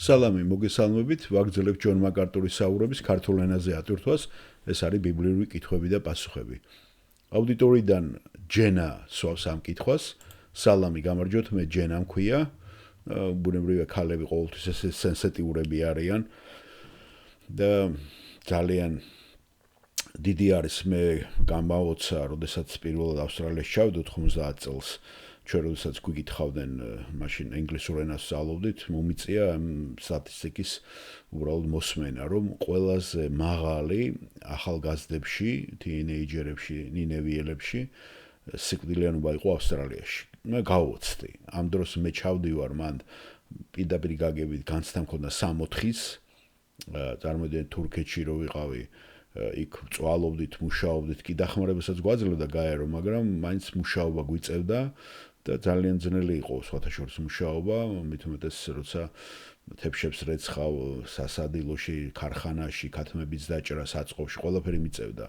სალამი, მოგესალმებით, ვაგრძელებ ჯონ მაკარტურის საუბრების ქართულ ენაზე ატვირთვას, ეს არის ბიბლიური კითხვები და პასუხები. აუდიტორიდან ჯენა სვავს ამ კითხვას, სალამი გამარჯვოთ, მე ჯენა მქვია, ბუნებრივია ქალები ყოველთვის ესე სენსიტიურები არიან და ძალიან დიდი არის მე გამავოცა, როდესაც პირველად ავსტრალიაში ჩავდო 90 წელს. ჩვენ როდესაც გვიკითხავდნენ მაშინ ინგლისურ ენას სწავლობდით, მომიწია სტატისტიკის უბრალოდ მოსმენა, რომ ყველაზე მაღალი ახალგაზრდებში, თინეიჯერებში, ნინევიელებში სიკვდილიანობა იყო ავსტრალიაში. მე გავოცდი. ამ დროს მე ჩავდივარ მან პირდაპირ გაგებით განცდა მქონდა 6-4-ის, წარმოვიდგინეთ თურქეთში რო ვიყავი, იქ წვალობდით, მუშაობდით, კი დახმარებასაც გვაძლევდა გაერო, მაგრამ მაინც მუშაობა გვიწევდა და ძალიან ძნელი იყო სხვათა შორის მუშაობა, მით უმეტეს როცა თეფშებს რეცხავ სასადილოში, ქარხანაში, ქათმების დაჭრა, საწყობში, ყველაფერი მიწევდა.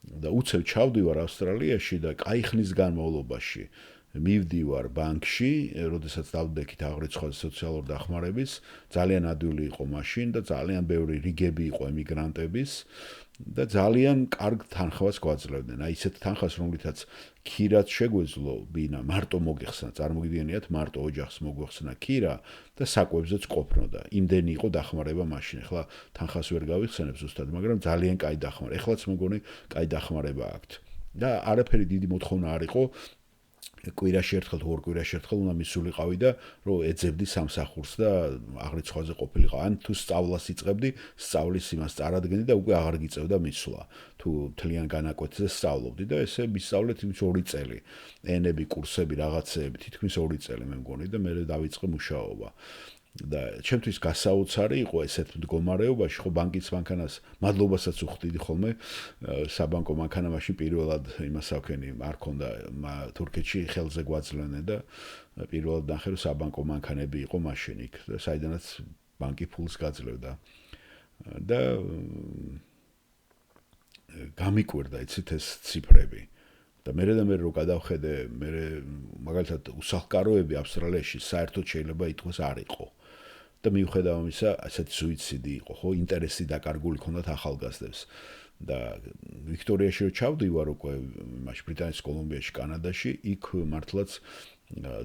და უცებ ჩავდივარ ავსტრალიაში და კაი ხნის განმავლობაში მივდივარ ბანკში, როდესაც დავდექით აღრიცხვაზე სოციალურ დახმარების, ძალიან ადვილი იყო მაშინ და ძალიან ბევრი რიგები იყო ემიგრანტების და ძალიან კარგ თანხას გვაძლევდნენ. აი ისეთ თანხას, რომლითაც ქირაც შეგვეძლო ბინა მარტო მოგეხსნა, წარმოგიდგენიათ, მარტო ოჯახს მოგვეხსნა ქირა და საკვებზეც ყოფნოდა. იმდენი იყო დახმარება მაშინ. ახლა თანხას ვერ გავიხსენებ ზუსტად, მაგრამ ძალიან კაი დახმარება. ეხლაც მეგონი კაი დახმარება აქვთ. და არაფერი დიდი მოთხოვნა არ იყო. კვირაში ერთხელ თუ ორ კვირაში ერთხელ უნდა მისულიყავი და რომ ეძებდი სამსახურს და აღრიცხვაზე ყოფილიყავ. ან თუ სწავლას იწყებდი, სწავლის იმას წარადგენდი და უკვე აღარ გიწევდა მისვლა. თუ მთლიან განაკვეთზე სწავლობდი და ესე მისწავლეთ იმის 2 წელი. ენები, კურსები, რაღაცეები, თითქმის 2 წელი მე მგონი და მე დავიწყე მუშაობა. და ჩემთვის გასაოცარი იყო ესეთ მდგომარეობაში, ხო ბანკის მანქანას მადლობასაც უხდიდი ხოლმე, საბანკო მანქანა მაშინ პირველად იმას ავქენი არ ქონდა თურქეთში ხელზე გვაძლევდნენ და პირველად ნახე რომ საბანკო მანქანები იყო მაშინ იქ, საიდანაც ბანკი ფულს გაძლევდა. და გამიკვირდა იცით ეს ციფრები. და მე რო გადავხედე, მე მაგალითად უსახლკაროები ავსტრალიაში საერთოდ შეიძლება ითქვას არ იყო. და მიუხედავ ამისა, ასეთი სუიციდი იყო, ხო, ინტერესი დაკარგული ქონდათ ახალგაზრდებს. და ვიქტორიაში რო ჩავდივარ უკვე მაშინ ბრიტანეთის კოლუმბიაში, კანადაში, იქ მართლაც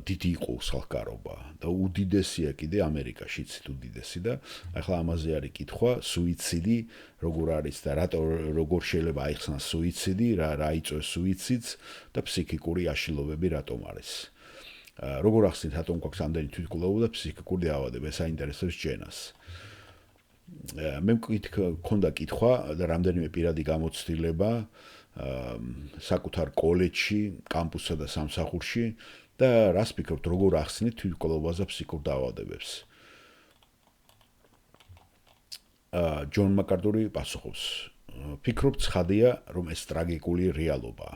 დიდი იყო უსახლკარობა და უდიდესია კიდე ამერიკაშიც უდიდესი და ახლა ამაზე არის კითხვა, სუიციდი როგორ არის და როგორ შეიძლება აიხსნას სუიციდი, რა იწვევს სუიციდს და ფსიქიკური აშლილობები რატომ არის. როგორ ახსნით, რატომ გვაქვს ამდენი თვითმკვლელობა და ფსიქიკური დაავადება, ეს აინტერესებს ჯენას. მე მქონდა კითხვა და რამდენიმე პირადი გამოცდილება საკუთარ კოლეჯში, კამპუსსა და სამსახურში და რას ფიქრობთ, როგორ ახსნით თვითმკვლელობას და ფსიქურ დაავადებებს. ჯონ მაკარტური პასუხობს. ფიქრობ ცხადია, რომ ეს ტრაგიკული რეალობაა.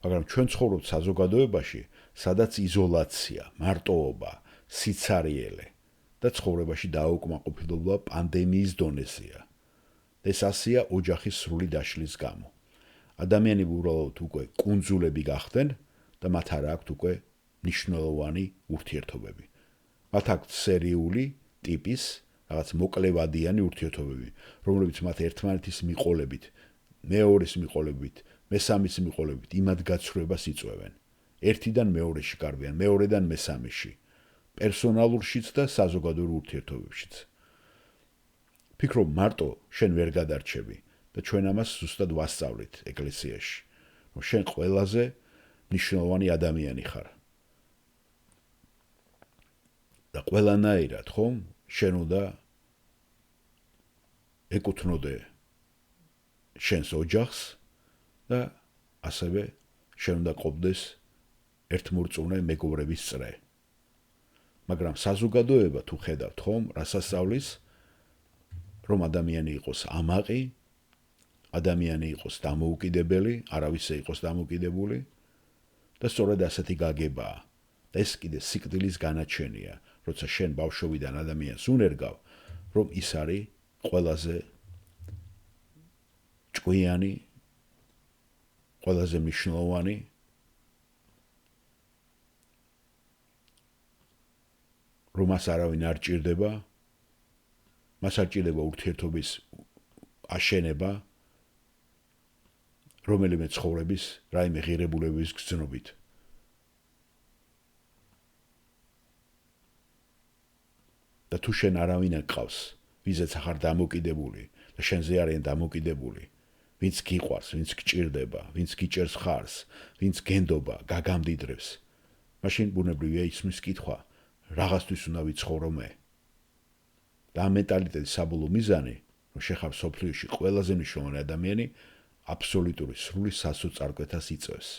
მაგრამ ჩვენ ცხოვრობთ საზოგადოებაში, სადაც იზოლაცია, მარტოობა, სიცარიელე და ცხოვრებაში დაუკმაყოფილება პანდემიის დონეზეა. ეს ასია ოჯახის სრული დაშლის გამო. ადამიანები უბრალოდ უკვე კუნძულები გახდნენ და მათ არ აქვთ უკვე მნიშვნელოვანი ურთიერთობები. მათ აქვთ სერიული ტიპის, რაღაც მოკლევადიანი ურთიერთობები, რომლებიც მათ ერთმანეთის მიყოლებით, მეორეს მიყოლებით, მესამის მიყოლებით იმადგაცრუებას იწვევენ. ერთიდან მეორეში კარბიან, მეორედან მესამეში, პერსონალურშიც და საზოგადოებრივ ურთიერთობებშიც. ფიქრობ, მარტო შენ ვერ გადარჩები და ჩვენ ამას ზუსტად ვასწავლით ეკლესიაში, რომ შენ ყველაზე მნიშვნელოვანი ადამიანი ხარ. და ყველანაირად, ხომ, შენ უნდა ეკუთვნოდე შენს ოჯახს და ასევე შენ უნდა ყოფდეს ერთმორწმუნე მეგობრების წრე. მაგრამ საზოგადოება თუ ხედავთ, ხომ, რას ასწავლის, რომ ადამიანი იყოს ამაყი, ადამიანი იყოს დამოუკიდებელი, არავისზე იყოს დამოუკიდებული და სწორედ ასეთი გაგებაა. და ეს კიდე სიკვდილის განაჩენია, როცა შენ ბავშვობიდან ადამიანს უნერგავ, რომ ის არის ყველაზე ჭკვიანი, ყველაზე მნიშვნელოვანი რომ მას არავინ არ ჭირდება მას არ ჭირდება ურთიერთობის აშენება რომელიმე ცხოვრების რაიმე ღირებულებების გზნობით. და თუ შენ არავინ აკყავს, ვიზეც ახარ დამოკიდებული და შენზე არიან დამოკიდებული, ვინც გიყვარს, ვინც გჭირდება, ვინც გიჭერს ხარს, ვინც გენდობა, გაგამდიდრებს, მაშინ ბუნებრივია ისმის კითხვა, რაღაცთვის უნდა ვიცხოვრო მე. და ამ მენტალიტეტის საბოლოო მიზანი, რომ შეხარ სოფლიოში ყველაზე მნიშვნელოვანი ადამიანი, აბსოლუტური სრული სასოწარკვეთას იწევს,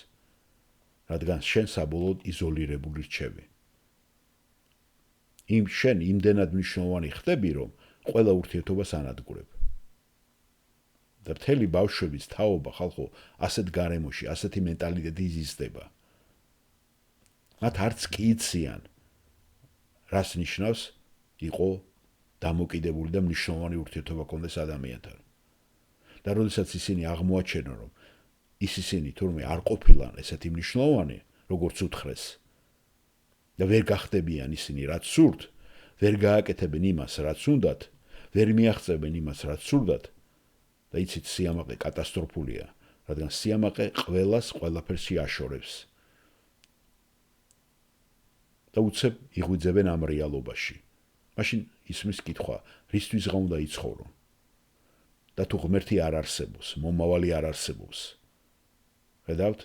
რადგან შენ საბოლოოდ იზოლირებული რჩები. შენ იმდენად მნიშვნელოვანი ხდები, რომ ყველა ურთიერთობას ანადგურებ. და მთელი ბავშვების თაობა ხალხო ასეთ გარემოში, ასეთი მენტალიტეტი იზისდება. მათ არც კი იციან, რას ნიშნავს იყო დამოკიდებული და მნიშვნელოვანი ურთიერთობა კონდეს ადამიანთან. და როდესაც ისინი აღმოაჩენენ, რომ ისინი თურმე არ ყოფილან ესეთი მნიშვნელოვანი, როგორც უთხრეს, და ვერ გახდებიან ისინი რაც სურთ, ვერ გააკეთებენ იმას რაც უნდათ, ვერ მიაღწევენ იმას რაც სურდათ და იცით სიამაყე კატასტროფულია, რადგან სიამაყე ყველას ყველაფერს იაშორებს. და უცებ იღვიძებენ ამ რეალობაში. მაშინ ისმის კითხვა, რისთვის ღა უნდა იცხოვრო? და თუ ღმერთი არ არსებობს, მომავალი არ არსებობს. ხედავთ?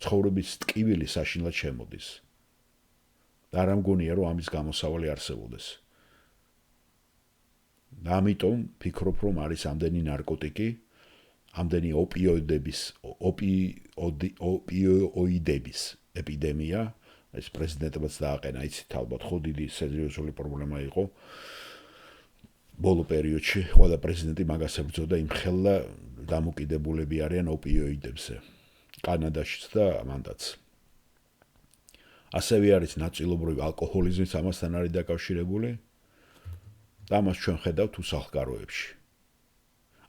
ცხოვრების ტკივილი საშინლად შემოდის. და არ ამგონია, რომ ამის გამოსავალი არსებობდეს. და ამიტომ ფიქრობ, რომ არის ამდენი ნარკოტიკი, ამდენი ოპიოიდების ეპიდემია, ეს პრეზიდენტებაც დააყენა, იცით, ალბათ ხო დიდი სერიოზული პრობლემა იყო. ბოლო პერიოდში ყველა პრეზიდენტი მაგას ებრძოდა, იმ ხელა დამოკიდებულები არიან ოპიოიდებზე. კანადაშიც და მანდაც. ასევე არის ნაწილობრივ ალკოჰოლიზმიც ამასთან არის დაკავშირებული და ამას ჩვენ ხედავთ უსახლკაროებში.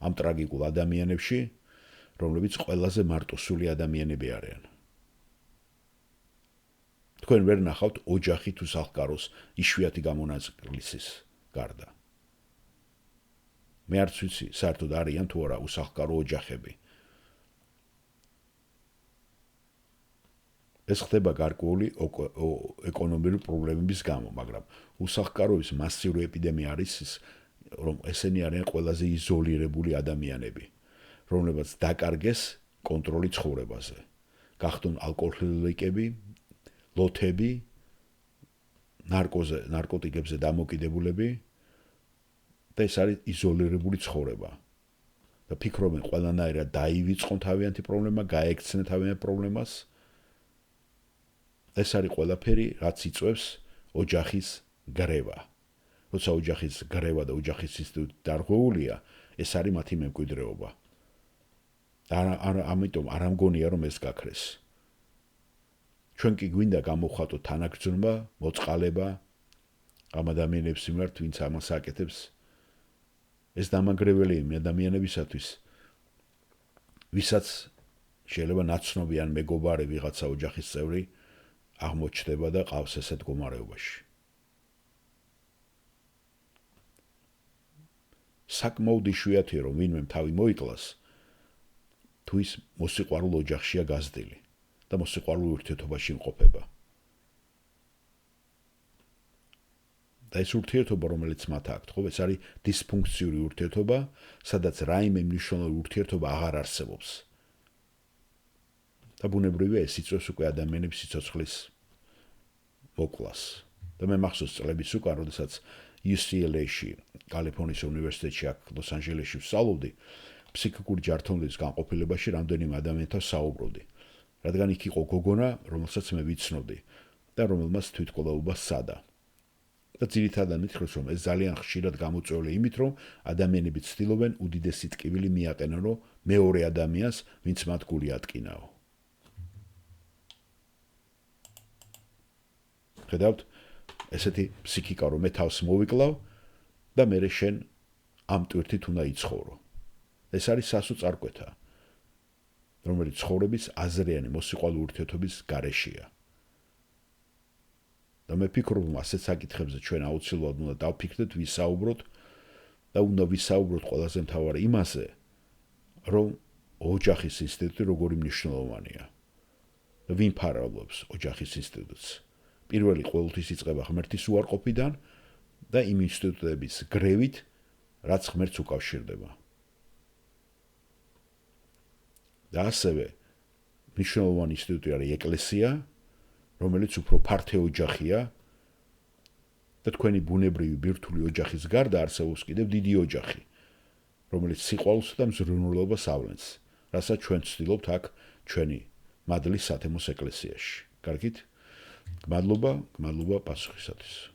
ამ ტრაგიკულ ადამიანებში, რომლებიც ყველაზე მარტოსული ადამიანები არიან. თქვენ ვერ ნახავთ ოჯახით უსახლკაროს იშვიათი გამონაკლისის გარდა. მე არც ვიცი, საერთოდ არიან თუ არა უსახლკარო ოჯახები. ეს ხდება გარკვეული ეკონომიკური პრობლემების გამო, მაგრამ უსახლკაროების მასიური ეპიდემია არის ის, რომ ესენი არიან ყველაზე იზოლირებული ადამიანები, რომლებსაც დაკარგეს კონტროლი ცხოვრებაზე. გახდონ ალკოჰოლიკები, ლოთები, ნარკოტიკებზე დამოკიდებულები და ეს არის იზოლირებული ცხოვრება. და ფიქრობენ ყველანაირად დაივიწყონ თავიანთი პრობლემა, გაექცნენ თავიანთ პრობლემას. ეს არის ყველაფერი, რაც იწვევს ოჯახის გრევა. როცა ოჯახის გრევა და ოჯახის ინსტიტუტი დარღვეულია, ეს არის მათი მემკვიდრეობა. ამიტომ არ ამგონია, რომ ეს გაქრეს. ჩვენ კი გვინდა გამოვხატოთ თანაგრძნობა, მოწყალება ამ ადამიანებს მიმართ, ვინც ამას აკეთებს. ეს დამანგრეველი იმ ადამიანებისათვის, ვისაც შეიძლება ნაცნობი ან მეგობარი ვიღაცა ოჯახის წევრი აღმოჩნდება და ყავს ესეთ მდგომარეობაში. საკმაოდ იშვიათია, რომ ვინმე თავი მოიკლას, თუ ის მოსიყვარულ ოჯახშია გაზრდილი და მოსიყვარულ ურთიერთობაში იმყოფება. და ეს ურთიერთობა, რომელიც მათ აქვთ, ხო, ეს არის დისფუნქციური ურთიერთობა, სადაც რაიმე მნიშვნელოვანი ურთიერთობა აღარ არსებობს. და ბუნებრივია ეს იწვევს უკვე ადამიანების სიცოცხლის მოკლას. და მე მახსოვს წლების უკან, როდესაც UCLA-ში, კალიფორნიის უნივერსიტეტში, აქ ლოს-ანჯელესში ვსწავლობდი, ფსიქიკური ჯართონების განყოფილებაში რამდენიმე ადამიანთან საუბრობდი. რადგან იქ იყო გოგონა, რომელსაც მე ვიცნობდი და რომელმაც თვითკვლავობა სცადა. და ძირითადად მითხრეს, რომ ეს ძალიან ხშირად გამოწვეულია იმით, რომ ადამიანები ცდილობენ უდიდესი ტკივილი მიაყენონ მეორე ადამიანს, ვინც მათ გული ატკინაო. ხედავთ, ესეთი ფსიქიკა, რომ მე თავს მოვიკლავ და მე შენ ამ ტვირთით უნდა იცხოვრო. ეს არის სასოწარკვეთა, რომელიც ცხოვრების აზრიანი მოსიყვარული ურთიერთობის გარეშეა. და მე ფიქრობ, ასეთ საკითხებზე ჩვენ აუცილებლად უნდა დავფიქრდეთ, ვისაუბროთ და უნდა ვისაუბროთ ყველაზე მთავარი იმაზე, რომ ოჯახის ინსტიტუტი როგორი მნიშვნელოვანია. და ვინ ფარავლობს ოჯახის ინსტიტუტს? პირველი ყოველთვის იწყება ღმერთის უარყოფიდან და იმ ინსტიტუტების გრევით, რაც ღმერთს უკავშირდება. და ასევე მნიშვნელოვანი ინსტიტუტი არის ეკლესია, რომელიც უფრო ფართე ოჯახია და თქვენი ბუნებრივი ბირთვული ოჯახის გარდა არსებობს კიდევ დიდი ოჯახი, რომელიც სიყვარულსა და მზრუნველობას ავლენს, რასაც ჩვენ ვცდილობთ აქ ჩვენი მადლის სათემოს ეკლესიაში. კარგით? გმადლობა პასუხისათვის.